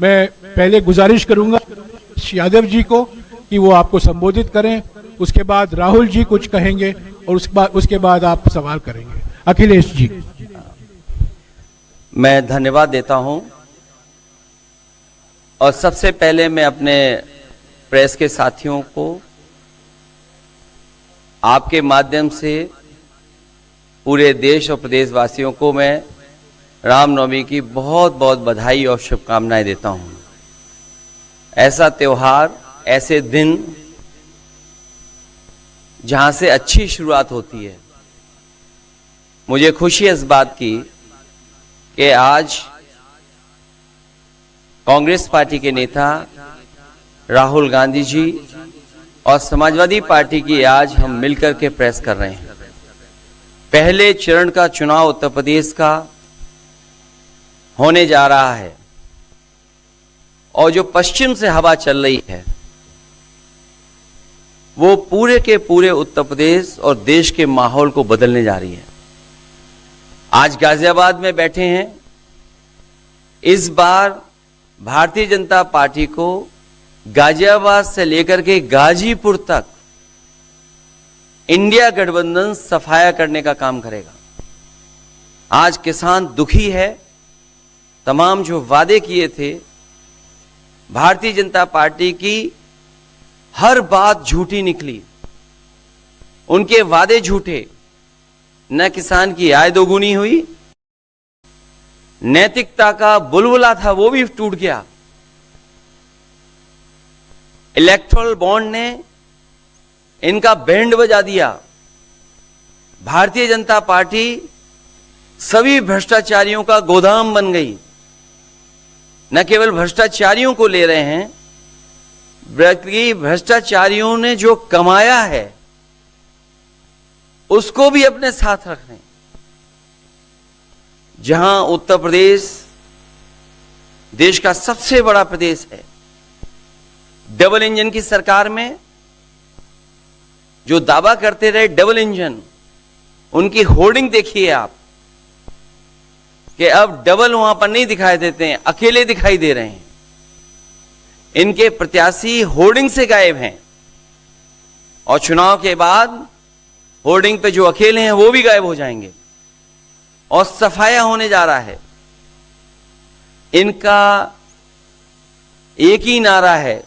मैं पहले गुजारिश करूंगा यादव जी को कि वो आपको संबोधित करें, उसके बाद राहुल जी कुछ कहेंगे और उसके बाद आप सवाल करेंगे। अखिलेश जी। मैं धन्यवाद देता हूं और सबसे पहले मैं अपने प्रेस के साथियों को आपके माध्यम से पूरे देश और प्रदेशवासियों को मैं रामनवमी की बहुत बहुत बधाई और शुभकामनाएं देता हूं। ऐसा त्योहार, ऐसे दिन जहां से अच्छी शुरुआत होती है। मुझे खुशी है इस बात की कि आज कांग्रेस पार्टी के नेता राहुल गांधी जी और समाजवादी पार्टी की आज हम मिलकर के प्रेस कर रहे हैं। पहले चरण का चुनाव उत्तर प्रदेश का होने जा रहा है और जो पश्चिम से हवा चल रही है वो पूरे के पूरे उत्तर प्रदेश और देश के माहौल को बदलने जा रही है। आज गाजियाबाद में बैठे हैं। इस बार भारतीय जनता पार्टी को गाजियाबाद से लेकर के गाजीपुर तक इंडिया गठबंधन सफाया करने का काम करेगा। आज किसान दुखी है। तमाम जो वादे किए थे, भारतीय जनता पार्टी की हर बात झूठी निकली। उनके वादे झूठे। न किसान की आय दोगुनी हुई, नैतिकता का बुलबुला था वो भी टूट गया। इलेक्टोरल बॉन्ड ने इनका बैंड बजा दिया। भारतीय जनता पार्टी सभी भ्रष्टाचारियों का गोदाम बन गई। न केवल भ्रष्टाचारियों को ले रहे हैं, बल्कि भ्रष्टाचारियों ने जो कमाया है उसको भी अपने साथ रख रहे हैं। जहां उत्तर प्रदेश देश का सबसे बड़ा प्रदेश है, डबल इंजन की सरकार में जो दावा करते रहे डबल इंजन, उनकी होर्डिंग देखिए आप कि अब डबल वहां पर नहीं दिखाई देते हैं, अकेले दिखाई दे रहे हैं। इनके प्रत्याशी होर्डिंग से गायब हैं और चुनाव के बाद होर्डिंग पे जो अकेले हैं वो भी गायब हो जाएंगे और सफाया होने जा रहा है। इनका एक ही नारा है,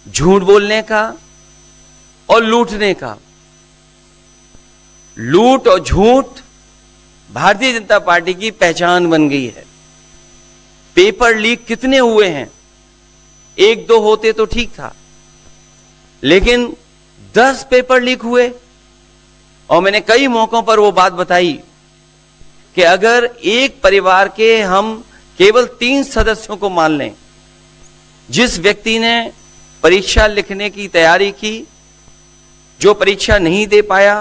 झूठ बोलने का और लूटने का। लूट और झूठ भारतीय जनता पार्टी की पहचान बन गई है। पेपर लीक कितने हुए हैं? एक दो होते तो ठीक था, लेकिन 10 पेपर लीक हुए। और मैंने कई मौकों पर वो बात बताई कि अगर एक परिवार के हम केवल 3 सदस्यों को मान लें, जिस व्यक्ति ने परीक्षा लिखने की तैयारी की, जो परीक्षा नहीं दे पाया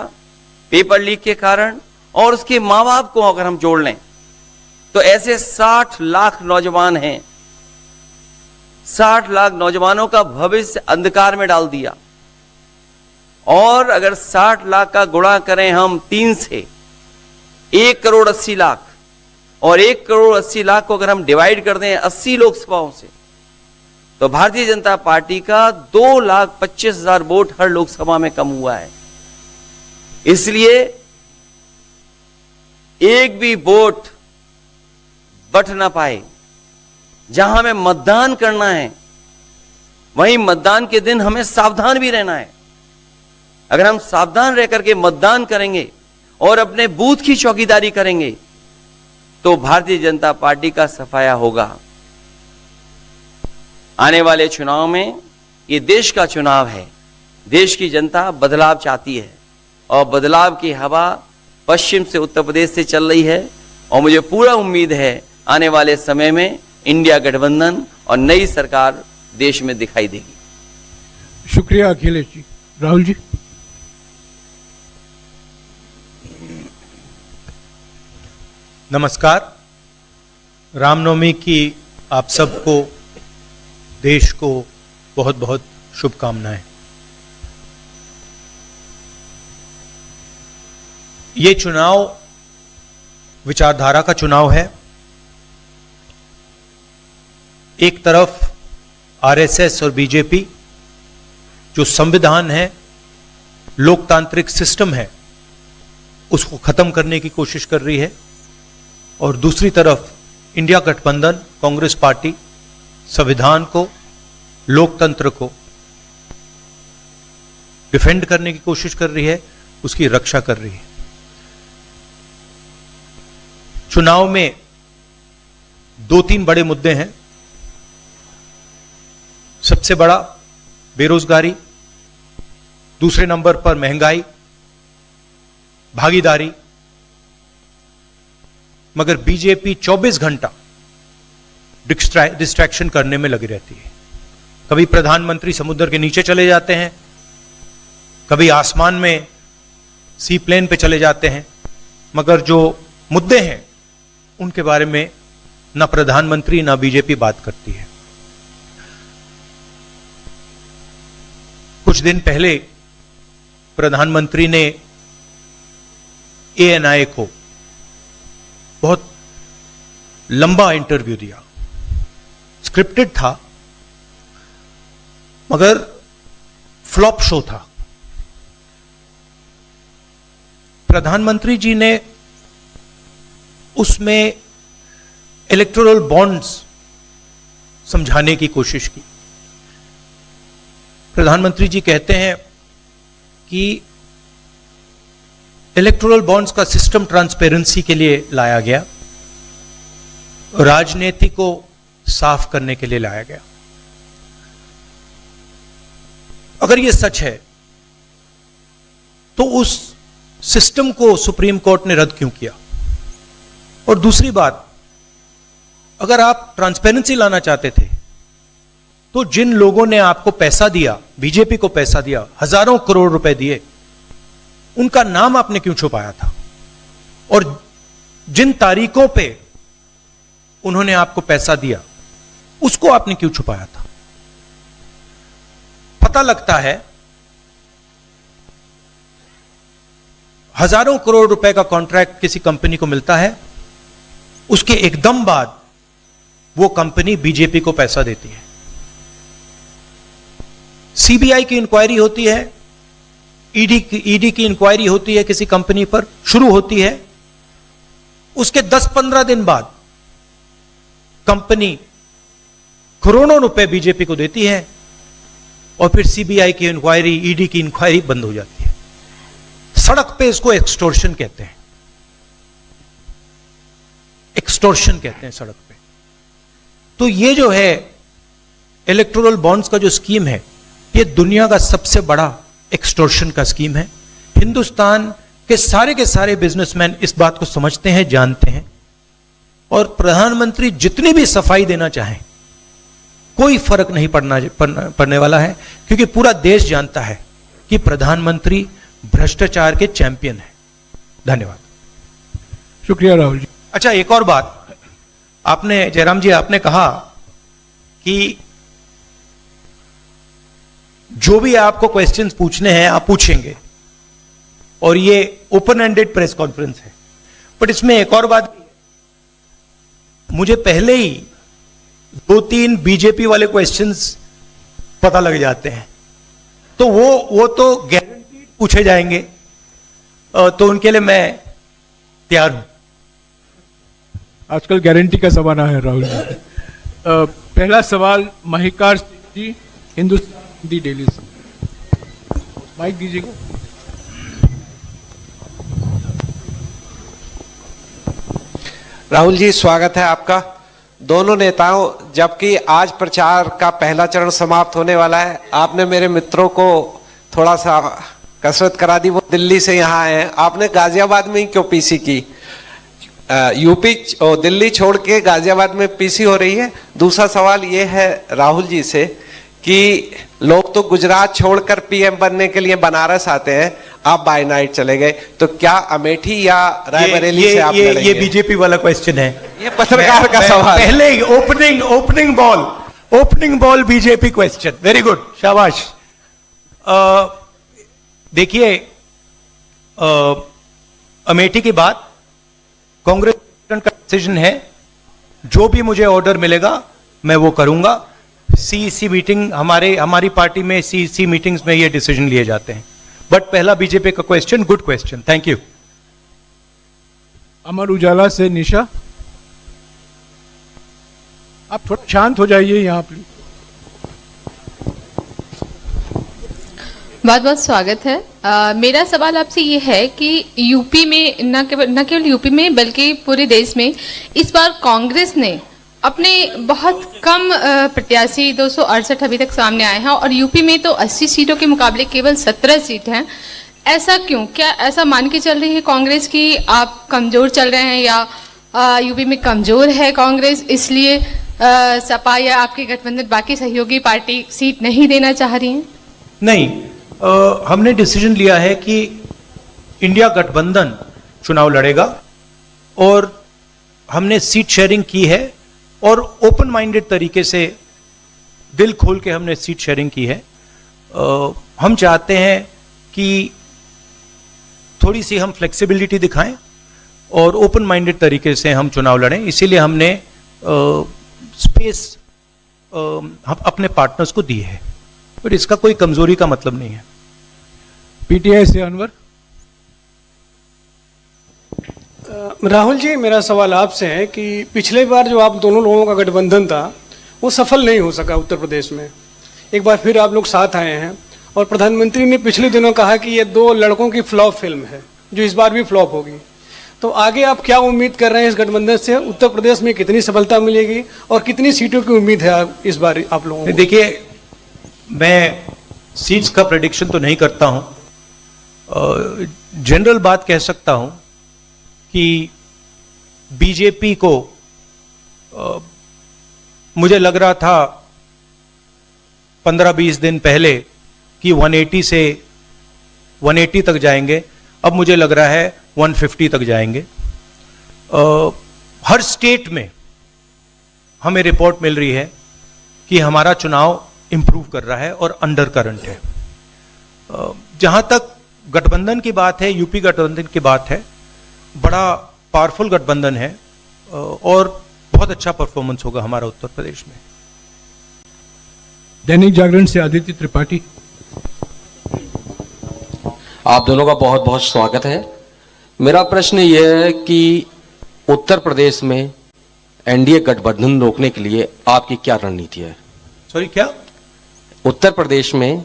पेपर लीक के कारण, और उसके मां बाप को अगर हम जोड़ लें तो ऐसे 60 लाख नौजवान हैं। 60 लाख नौजवानों का भविष्य अंधकार में डाल दिया। और अगर 60 लाख का गुणा करें हम 3 से, 1 करोड़ 80 लाख, और 1 करोड़ 80 लाख को अगर हम डिवाइड कर दें 80 लोकसभाओं से, तो भारतीय जनता पार्टी का 2,25,000 वोट हर लोकसभा में कम हुआ है। इसलिए एक भी वोट बट ना पाए। जहां हमें मतदान करना है वहीं मतदान के दिन हमें सावधान भी रहना है। अगर हम सावधान रह करके मतदान करेंगे और अपने बूथ की चौकीदारी करेंगे तो भारतीय जनता पार्टी का सफाया होगा। आने वाले चुनाव में, ये देश का चुनाव है, देश की जनता बदलाव चाहती है और बदलाव की हवा पश्चिम से उत्तर प्रदेश से चल रही है। और मुझे पूरा उम्मीद है आने वाले समय में इंडिया गठबंधन और नई सरकार देश में दिखाई देगी। शुक्रिया अखिलेश जी। राहुल जी। नमस्कार। रामनवमी की आप सबको, देश को बहुत बहुत शुभकामनाएं। ये चुनाव विचारधारा का चुनाव है। एक तरफ आरएसएस और बीजेपी जो संविधान है, लोकतांत्रिक सिस्टम है, उसको खत्म करने की कोशिश कर रही है, और दूसरी तरफ इंडिया गठबंधन, कांग्रेस पार्टी संविधान को, लोकतंत्र को डिफेंड करने की कोशिश कर रही है, उसकी रक्षा कर रही है। चुनाव में 2-3 बड़े मुद्दे हैं। सबसे बड़ा बेरोजगारी, दूसरे नंबर पर महंगाई, भागीदारी। मगर बीजेपी 24 घंटा डिस्ट्रैक्शन करने में लगी रहती है। कभी प्रधानमंत्री समुद्र के नीचे चले जाते हैं, कभी आसमान में सी प्लेन पे चले जाते हैं, मगर जो मुद्दे हैं उनके बारे में ना प्रधानमंत्री ना बीजेपी बात करती है। कुछ दिन पहले प्रधानमंत्री ने एएनआई को बहुत लंबा इंटरव्यू दिया। स्क्रिप्टेड था, मगर फ्लॉप शो था। प्रधानमंत्री जी ने उसमें इलेक्टोरल बॉन्ड्स समझाने की कोशिश की। प्रधानमंत्री जी कहते हैं कि इलेक्टोरल बॉन्ड्स का सिस्टम ट्रांसपेरेंसी के लिए लाया गया, राजनीति को साफ करने के लिए लाया गया। अगर यह सच है तो उस सिस्टम को सुप्रीम कोर्ट ने रद्द क्यों किया? और दूसरी बात, अगर आप ट्रांसपेरेंसी लाना चाहते थे तो जिन लोगों ने आपको पैसा दिया, बीजेपी को पैसा दिया, हजारों करोड़ रुपए दिए, उनका नाम आपने क्यों छुपाया था? और जिन तारीखों पे उन्होंने आपको पैसा दिया उसको आपने क्यों छुपाया था? पता लगता है हजारों करोड़ रुपए का कॉन्ट्रैक्ट किसी कंपनी को मिलता है, उसके एकदम बाद वो कंपनी बीजेपी को पैसा देती है। सीबीआई की इंक्वायरी होती है, ईडी की इंक्वायरी होती है, किसी कंपनी पर शुरू होती है, उसके 10-15 दिन बाद कंपनी करोड़ों रुपए बीजेपी को देती है और फिर सीबीआई की इंक्वायरी, ईडी की इंक्वायरी बंद हो जाती है। सड़क पे इसको एक्सटॉर्शन कहते हैं, एक्सटॉर्शन कहते हैं सड़क पे। तो ये जो है इलेक्टोरल बॉन्ड्स का जो स्कीम है, ये दुनिया का सबसे बड़ा एक्सटॉर्शन का स्कीम है। हिंदुस्तान के सारे बिजनेसमैन इस बात को समझते हैं, जानते हैं, और प्रधानमंत्री जितनी भी सफाई देना चाहें कोई फर्क नहीं पड़ने वाला है, क्योंकि पूरा देश जानता है कि प्रधानमंत्री भ्रष्टाचार के चैंपियन है। धन्यवाद। शुक्रिया राहुल जी। अच्छा, एक और बात, आपने जयराम जी आपने कहा कि जो भी आपको क्वेश्चंस पूछने हैं आप पूछेंगे, और ये ओपन एंडेड प्रेस कॉन्फ्रेंस है। बट इसमें एक और बात, मुझे पहले ही 2-3 बीजेपी वाले क्वेश्चंस पता लग जाते हैं, तो वो तो गारंटी पूछे जाएंगे, तो उनके लिए मैं तैयार हूं। आजकल गारंटी का जमाना है राहुल जी। पहला सवाल महिकार जी, हिंदुस्तान हिंदी डेली से। माइक दीजिएगा। राहुल जी, स्वागत है आपका। दोनों नेताओं, जबकि आज प्रचार का पहला चरण समाप्त होने वाला है, आपने मेरे मित्रों को थोड़ा सा कसरत करा दी। वो दिल्ली से यहाँ आए हैं, आपने गाजियाबाद में ही क्यों पीसी की? यूपी और दिल्ली छोड़ के गाजियाबाद में पीसी हो रही है। दूसरा सवाल ये है राहुल जी से कि लोग तो गुजरात छोड़कर पीएम बनने के लिए बनारस आते हैं, आप बाय नाइट चले गए, तो क्या अमेठी या रायबरेली से आप लड़ेंगे? ये बीजेपी वाला क्वेश्चन है, ये पत्रकार का सवाल। पहले ही opening ball BJP question. Very good, शाबाश। देखिए, अमेठी की बात कांग्रेस का डिसीजन है। जो भी मुझे ऑर्डर मिलेगा मैं वो करूंगा। सीईसी मीटिंग, हमारी पार्टी में सीईसी मीटिंग्स में ये डिसीजन लिए जाते हैं। बट पहला बीजेपी का question, good question, thank you. Amar Ujala से निशा, आप थोड़ा शांत हो जाइए यहाँ प्लीज। बहुत बहुत स्वागत है। मेरा सवाल आपसे ये है कि यूपी में न केवल यूपी में बल्कि पूरे देश में इस बार कांग्रेस ने अपने बहुत कम प्रत्याशी 268 अभी तक सामने आए हैं और यूपी में तो 80 सीटों के मुकाबले केवल 17 सीट हैं। ऐसा क्यों? क्या ऐसा मान के चल रही है कांग्रेस कि आप कमजोर चल रहे हैं या यूपी में कमजोर है कांग्रेस, इसलिए सपा या आपके गठबंधन बाकी सहयोगी पार्टी सीट नहीं देना चाह रही हैं? नहीं, हमने डिसीजन लिया है कि इंडिया गठबंधन चुनाव लड़ेगा और हमने सीट शेयरिंग की है और ओपन माइंडेड तरीके से, दिल खोल के हमने सीट शेयरिंग की है। हम चाहते हैं कि थोड़ी सी हम फ्लेक्सिबिलिटी दिखाएं और ओपन माइंडेड तरीके से हम चुनाव लड़ें, इसीलिए हमने स्पेस हम अपने पार्टनर्स को दी है, बट इसका कोई कमजोरी का मतलब नहीं है। पीटीआई से अनवर। राहुल जी, मेरा सवाल आपसे है कि पिछले बार जो आप दोनों लोगों का गठबंधन था वो सफल नहीं हो सका उत्तर प्रदेश में। एक बार फिर आप लोग साथ आए हैं और प्रधानमंत्री ने पिछले दिनों कहा कि ये दो लड़कों की फ्लॉप फिल्म है जो इस बार भी फ्लॉप होगी। तो आगे आप क्या उम्मीद कर रहे हैं इस गठबंधन से? उत्तर प्रदेश में कितनी सफलता मिलेगी और कितनी सीटों की उम्मीद है इस बार आप लोगों को? देखिए, मैं सीट्स का प्रेडिक्शन तो नहीं करता हूं, जनरल बात कह सकता हूं कि बीजेपी को मुझे लग रहा था 15-20 दिन पहले कि 180 से 180 तक जाएंगे, अब मुझे लग रहा है 150 तक जाएंगे। हर स्टेट में हमें रिपोर्ट मिल रही है कि हमारा चुनाव इंप्रूव कर रहा है और अंडर करंट है। जहां तक गठबंधन की बात है, यूपी गठबंधन की बात है, बड़ा पावरफुल गठबंधन है और बहुत अच्छा परफॉर्मेंस होगा हमारा उत्तर प्रदेश में। दैनिक जागरण से आदित्य त्रिपाठी। आप दोनों का बहुत बहुत स्वागत है। मेरा प्रश्न यह है कि उत्तर प्रदेश में एनडीए गठबंधन रोकने के लिए आपकी क्या रणनीति है? सॉरी, क्या? उत्तर प्रदेश में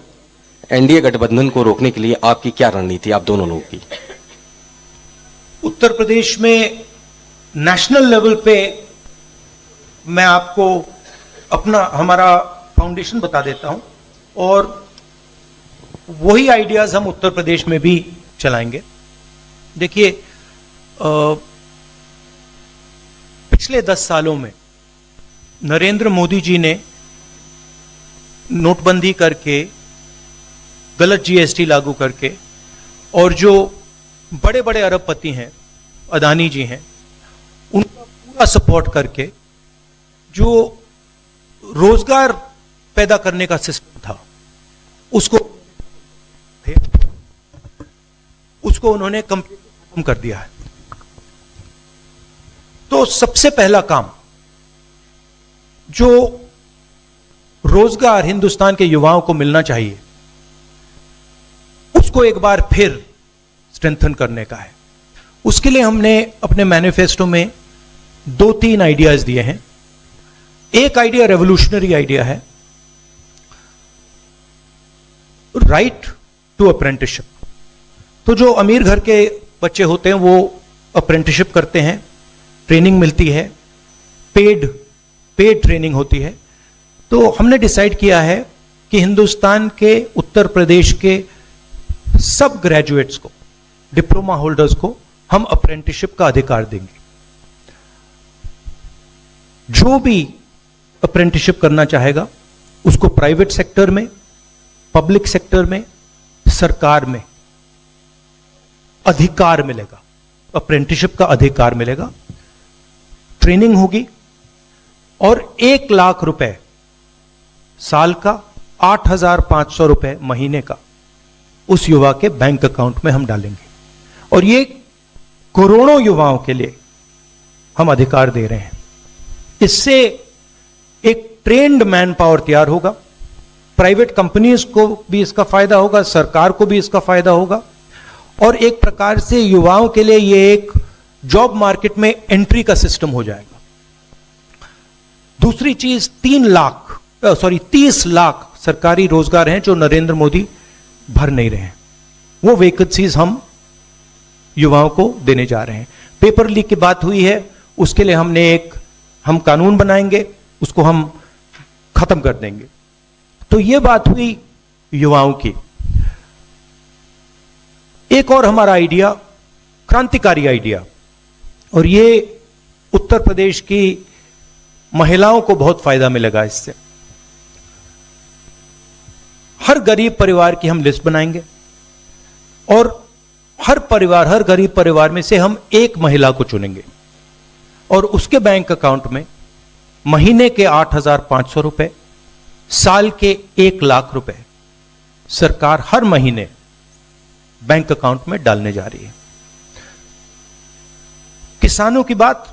एनडीए गठबंधन को रोकने के लिए आपकी क्या रणनीति, आप दोनों लोगों की? उत्तर प्रदेश में नेशनल लेवल पे मैं आपको हमारा फाउंडेशन बता देता हूं और वही आइडियाज हम उत्तर प्रदेश में भी चलाएंगे। देखिए, पिछले 10 सालों में नरेंद्र मोदी जी ने नोटबंदी करके, गलत जीएसटी लागू करके, और जो बड़े बड़े अरबपति हैं, अदानी जी हैं, उनका पूरा सपोर्ट करके जो रोजगार पैदा करने का सिस्टम था उसको उन्होंने खत्म कर दिया है। तो सबसे पहला काम जो रोजगार हिंदुस्तान के युवाओं को मिलना चाहिए उसको एक बार फिर स्ट्रेंथन करने का है। उसके लिए हमने अपने मैनिफेस्टो में 2-3 आइडियाज दिए हैं। एक आइडिया रेवोल्यूशनरी आइडिया है, राइट टू अप्रेंटिसशिप। तो जो अमीर घर के बच्चे होते हैं वो अप्रेंटिसशिप करते हैं, ट्रेनिंग मिलती है, पेड ट्रेनिंग होती है। तो हमने डिसाइड किया है कि हिंदुस्तान के उत्तर प्रदेश के सब ग्रेजुएट्स को, डिप्लोमा होल्डर्स को हम अप्रेंटिसशिप का अधिकार देंगे। जो भी अप्रेंटिसशिप करना चाहेगा उसको प्राइवेट सेक्टर में, पब्लिक सेक्टर में, सरकार में अधिकार मिलेगा, अप्रेंटिसशिप का अधिकार मिलेगा, ट्रेनिंग होगी और 1 लाख रुपए साल का, 8,500 रुपए महीने का उस युवा के बैंक अकाउंट में हम डालेंगे। और ये करोड़ों युवाओं के लिए हम अधिकार दे रहे हैं। इससे एक ट्रेन्ड मैन पावर तैयार होगा, प्राइवेट कंपनीज को भी इसका फायदा होगा, सरकार को भी इसका फायदा होगा, और एक प्रकार से युवाओं के लिए ये एक जॉब मार्केट में एंट्री का सिस्टम हो जाएगा। दूसरी चीज 30 लाख सरकारी रोजगार हैं जो नरेंद्र मोदी भर नहीं रहे हैं, वो वैकेंसीज हम युवाओं को देने जा रहे हैं। पेपर लीक की बात हुई है, उसके लिए हम कानून बनाएंगे, उसको हम खत्म कर देंगे। तो ये बात हुई युवाओं की। एक और हमारा आइडिया, क्रांतिकारी आइडिया, और ये उत्तर प्रदेश की महिलाओं को बहुत फायदा मिलेगा इससे। हर गरीब परिवार की हम लिस्ट बनाएंगे और हर गरीब परिवार में से हम एक महिला को चुनेंगे और उसके बैंक अकाउंट में महीने के 8,500 रुपए, साल के 1 लाख रुपए सरकार हर महीने बैंक अकाउंट में डालने जा रही है। किसानों की बात,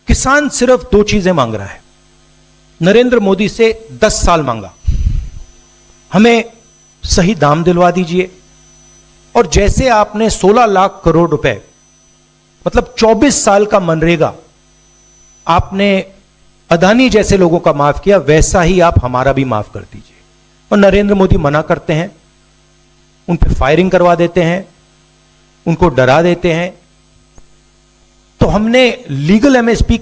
किसान सिर्फ 2 चीजें मांग रहा है। नरेंद्र मोदी से 10 साल मांगा, हमें सही दाम दिलवा दीजिए, और जैसे आपने 16 लाख करोड़ रुपए, मतलब 24 साल का मनरेगा आपने अदानी जैसे लोगों का माफ किया, वैसा ही आप हमारा भी माफ कर दीजिए। और नरेंद्र मोदी मना करते हैं, उन पर फायरिंग करवा देते हैं, उनको डरा देते हैं। तो हमने लीगल एमएसपी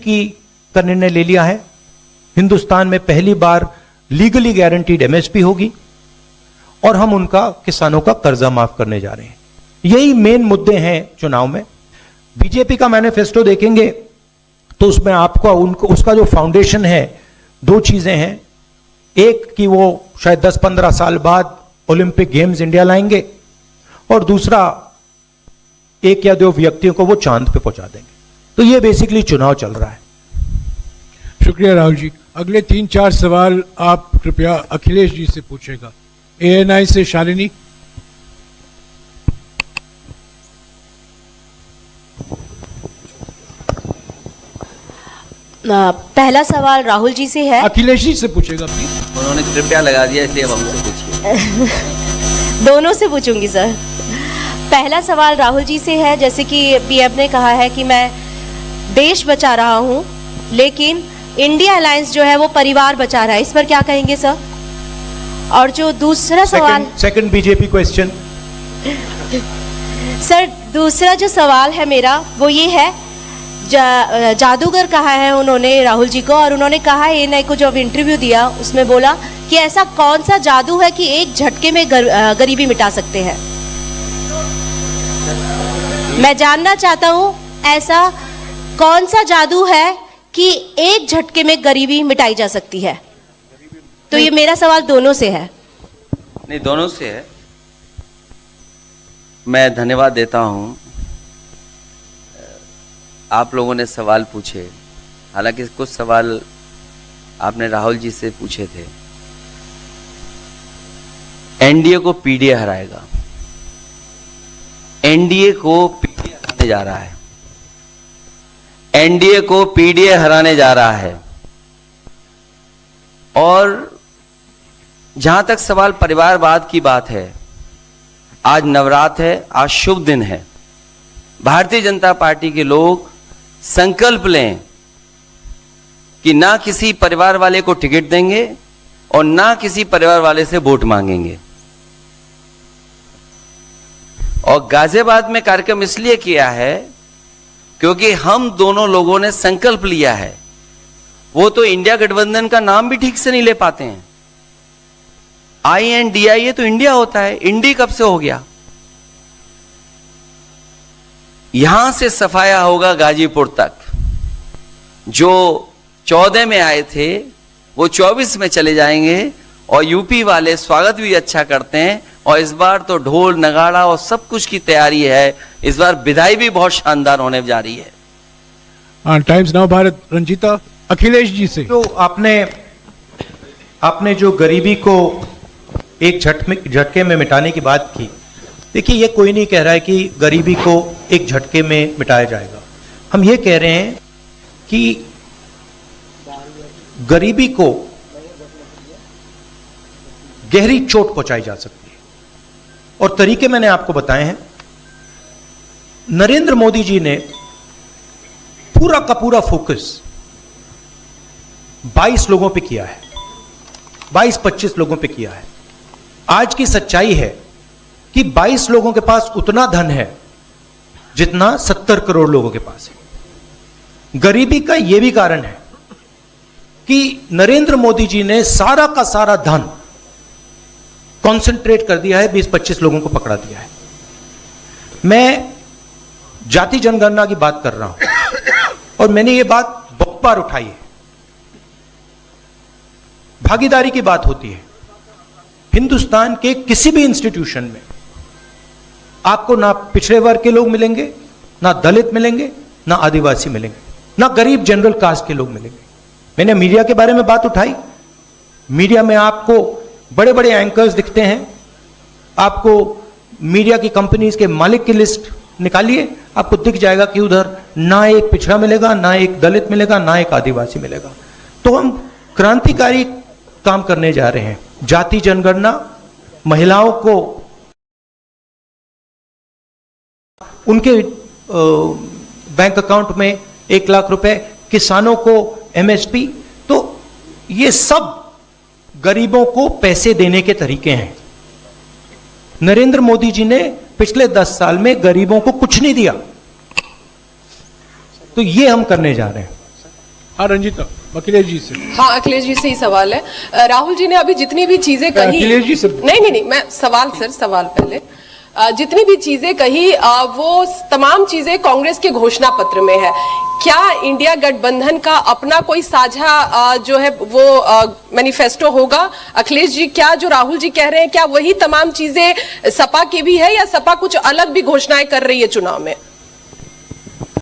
का निर्णय ले लिया है। हिंदुस्तान में पहली बार लीगली गारंटीड एमएसपी होगी और हम उनका, किसानों का कर्जा माफ करने जा रहे हैं। यही मेन मुद्दे हैं चुनाव में। बीजेपी का मैनिफेस्टो देखेंगे तो उसमें आपको उसका जो फाउंडेशन है, 2 चीजें हैं। एक कि वो शायद 10-15 साल बाद ओलंपिक गेम्स इंडिया लाएंगे, और दूसरा 1 या 2 व्यक्तियों को वो चांद पे पहुंचा देंगे। तो ये बेसिकली चुनाव चल रहा है। शुक्रिया राहुल जी। अगले 3-4 सवाल आप कृपया अखिलेश जी से पूछेगा। ANI से शालिनी। पहला सवाल राहुल जी से है। अखिलेश जी से पूछेगा प्लीज। उन्होंने कृपया लगा दिया, इसलिए अब हमसे पूछिए। दोनों से पूछूंगी सर। पहला सवाल राहुल जी से है, जैसे कि पीएम ने कहा है कि मैं देश बचा रहा हूं, लेकिन इंडिया अलायंस जो है वो परिवार बचा रहा है, इस पर क्या कहेंगे सर? और जो दूसरा सवाल, सेकंड बीजेपी क्वेश्चन। सर दूसरा जो सवाल है मेरा वो ये है, जादूगर कहा है उन्होंने राहुल जी को, और उन्होंने कहा ANI को जब इंटरव्यू दिया उसमें बोला कि ऐसा कौन सा जादू है कि एक झटके में गरीबी मिटा सकते हैं। मैं जानना चाहता हूं ऐसा कौन सा जादू है कि एक झटके में गरीबी मिटाई जा सकती है। तो ये मेरा सवाल दोनों से है। नहीं, दोनों से है। मैं धन्यवाद देता हूं, आप लोगों ने सवाल पूछे। हालांकि कुछ सवाल आपने राहुल जी से पूछे थे। एनडीए को पीडीए हराएगा, एनडीए को पीडीए हराने जा रहा है, एनडीए को पीडीए हराने जा रहा है। और जहां तक सवाल परिवारवाद की बात है, आज नवरात्र है, आज शुभ दिन है। भारतीय जनता पार्टी के लोग संकल्प लें कि ना किसी परिवार वाले को टिकट देंगे और ना किसी परिवार वाले से वोट मांगेंगे। और गाजियाबाद में कार्यक्रम इसलिए किया है क्योंकि हम दोनों लोगों ने संकल्प लिया है। वो तो इंडिया गठबंधन का नाम भी ठीक से नहीं ले पाते हैं। INDIA तो इंडिया होता है, इंडी कब से हो गया? यहां से सफाया होगा गाजीपुर तक। जो 14 में आए थे वो 24 में चले जाएंगे, और यूपी वाले स्वागत भी अच्छा करते हैं। और इस बार तो ढोल नगाड़ा और सब कुछ की तैयारी है। इस बार विदाई भी बहुत शानदार होने जा रही है। हाँ, टाइम्स नाउ भारत। रंजीता, अखिलेश जी से। तो आपने जो गरीबी को एक झटके में मिटाने की बात की, देखिए ये कोई नहीं कह रहा है कि गरीबी को एक झटके में मिटाया जाएगा। हम ये कह रहे हैं कि गरीबी को गहरी चोट पहुंचाई जा सकती है, और तरीके मैंने आपको बताए हैं। नरेंद्र मोदी जी ने पूरा का पूरा फोकस 22 लोगों पे किया है, 22-25 लोगों पे किया है। आज की सच्चाई है कि 22 लोगों के पास उतना धन है जितना 70 करोड़ लोगों के पास है। गरीबी का यह भी कारण है कि नरेंद्र मोदी जी ने सारा का सारा धन कॉन्सेंट्रेट कर दिया है, 20-25 लोगों को पकड़ा दिया है। मैं जाति जनगणना की बात कर रहा हूं और मैंने ये बात बहुत बार उठाई है। भागीदारी की बात होती है। हिंदुस्तान के किसी भी इंस्टीट्यूशन में आपको ना पिछड़े वर्ग के लोग मिलेंगे, ना दलित मिलेंगे, ना आदिवासी मिलेंगे, ना गरीब जनरल कास्ट के लोग मिलेंगे। मैंने मीडिया के बारे में बात उठाई। मीडिया में आपको बड़े बड़े एंकर्स दिखते हैं। आपको मीडिया की कंपनीज के मालिक की लिस्ट निकालिए, आपको दिख जाएगा कि उधर ना एक पिछड़ा मिलेगा, ना एक दलित मिलेगा, ना एक आदिवासी मिलेगा। तो हम क्रांतिकारी काम करने जा रहे हैं। जाति जनगणना, महिलाओं को उनके बैंक अकाउंट में 1 लाख रुपए, किसानों को एमएसपी, तो ये सब गरीबों को पैसे देने के तरीके हैं। नरेंद्र मोदी जी ने पिछले 10 साल में गरीबों को कुछ नहीं दिया, तो ये हम करने जा रहे हैं। हाँ रंजीता, अखिलेश जी से। हाँ, अखिलेश जी से ही सवाल है। राहुल जी ने अभी जितनी भी चीजें कही, अखिलेश जी से। नहीं, मैं सवाल पहले। जितनी भी चीजें कही वो तमाम चीजें कांग्रेस के घोषणा पत्र में है। क्या इंडिया गठबंधन का अपना कोई साझा जो है वो मैनिफेस्टो होगा? अखिलेश जी, क्या जो राहुल जी कह रहे हैं क्या वही तमाम चीजें सपा की भी है, या सपा कुछ अलग भी घोषणाएं कर रही है चुनाव में?